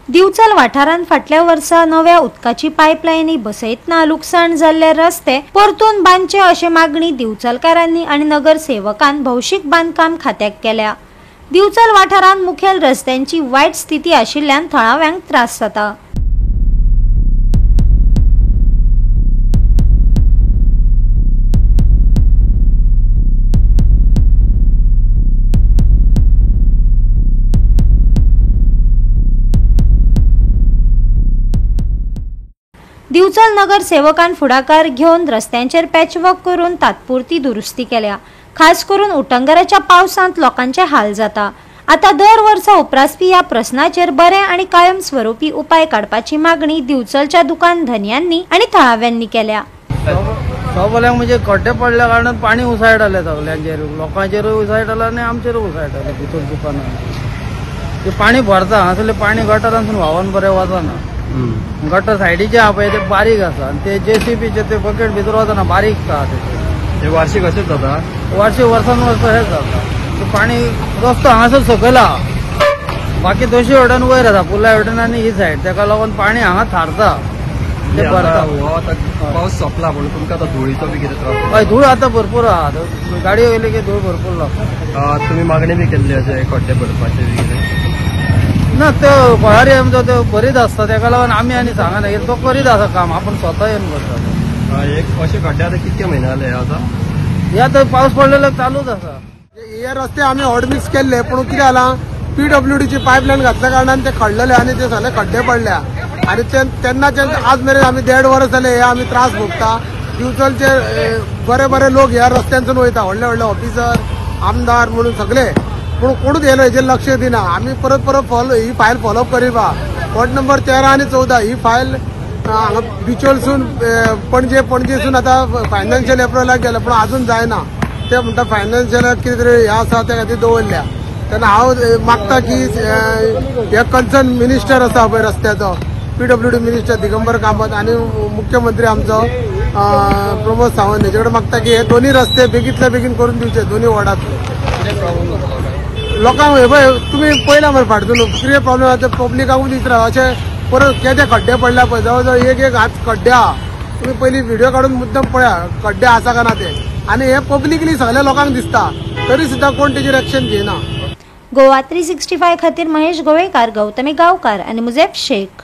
दिवचल वाठारांत फाटल्या वर्सा नव्या उदकाची पायपलायनी बसयतना लुकसाण जाल्ले रस्ते परतून बांदचे अशी मागणी दिवचलकारांनी आणि नगरसेवकान भौशीक बांदकाम खात्याक केल्या। दिवचल वाठारांत मुखेल रस्त्यांची वायट स्थिती आशिल्ल्यान थळाव्यांक त्रास जाता। दिवचल नगरसेवकान फुडाकार घेवन रस्त्यांचेर पॅचवर्क करून तात्पुरती दुरुस्ती केल्या। खास करून उटंगराच्या पावसांत लोकांचे हाल जाता। आता दर वर्सा उपरासपी ह्या प्रश्नाचेर बरे आणि कायमस्वरूपी उपाय काडपाची मागणी दिवचलच्या दुकान धन्यांनी आणि थळाव्यांनी केल्या। सगळ्यांक म्हणजे खड्डे पडल्या कारणान पाणी उसायडले सगळ्यांचेर, लोकांचेर उसायडला आणि आमचेर उसायडले भितर दुकानात। ते पाणी भरता हांगसरले पाणी गटारांसून व्हांवन बरें वचना। गटर सायडीचे आहा पळय ते बारीक आसा आणि ते जेसीबीचे ते बकेट भितर वचना बारीक आसा ते वार्षिक असेच जाता। वार्षिक वर्सान वर्ष हेच जाता। ते पाणी रस्तो हांगासर सकयल आहा, बाकी दोशी वटेन वयर आसा पुला वटेन आनी ही सायड, तेका लागून पाणी हांगा थारता ते भरता। पावस सोंपला म्हणून तुमकां आतां धुळीचो बी कितें त्रास? हय धूळ आतां भरपूर आहा, गाडयो येयले की धूळ भरपूर लागता। तुमी मागणी बी केल्ली अशें खड्डे भरपाचे बी कितें? ना ते पळारी आमचो तो करीत आसता, तेका लागून आमी आनी सांगना तो करीत आसा काम, आपण स्वता येवन करता। एक अशे खड्डे आतां कितके म्हयने जाले आतां? हे आतां पावस पडलेलो चालूच आसा। हे रस्ते आम्ही हॉट मिक्स केले पण कितें जाला PWDची पायपलायन घातल्या कारणान ते खडलेले आणि ते सगळे खड्डे पडल्या आणि तेन्नाचे आज मेरेन आम्ही 1.5 वर्स जाले हे आम्ही त्रास भोगता। दिवचलचे बरे बरे लोक ह्या रस्त्यांसून वयता, व्हडले व्हडले ऑफिसर आमदार म्हणून सगळे, पूण कोणूच येयलो हेजेर लक्ष दिना। आम्ही परत परत ही फायल फॉलोअप करिबा। वॉर्ड नंबर 13 आणि 14 ही फायल बिचोलसून पणजेसून आता फायनान्शियल एप्रुवलाक गेले पण अजून जायना। ते म्हणटा फायनान्शियल कितें तरी हे आसा त्या खातीर दवरल्या। तेन्ना हांव मागता की हे कन्सर्न मिनिस्टर आसा पळय रस्त्याचो PWD मिनिस्टर दिगंबर कामत आणि मुख्यमंत्री आमचो प्रमोद सावंत हेजे कडेन मागता की हे दोन्ही रस्ते बेगीतल्या बेगीन करून दिवचे दोन्ही वॉर्डांत। लोकांक हे पळय तुमी पळयला मरे फाटसून कितें प्रॉब्लेम आसा ते पब्लिकांकूच विचारा। अशे परत केदे खड्डे पडल्या पळय जवळ जवळ एक हात खड्डे आहा, तुम्ही पयलीं व्हिडिओ काढून मुद्दम पळया खड्डे आसा काय ना ते, आणि हे पब्लिकली सगळ्या लोकांक दिसता तरी सुद्धा कोण तेजेर एक्शन घेयना। गोवा 365 खातीर महेश गोवेकार, गौतमी गांवकार आणि मुजेब शेख।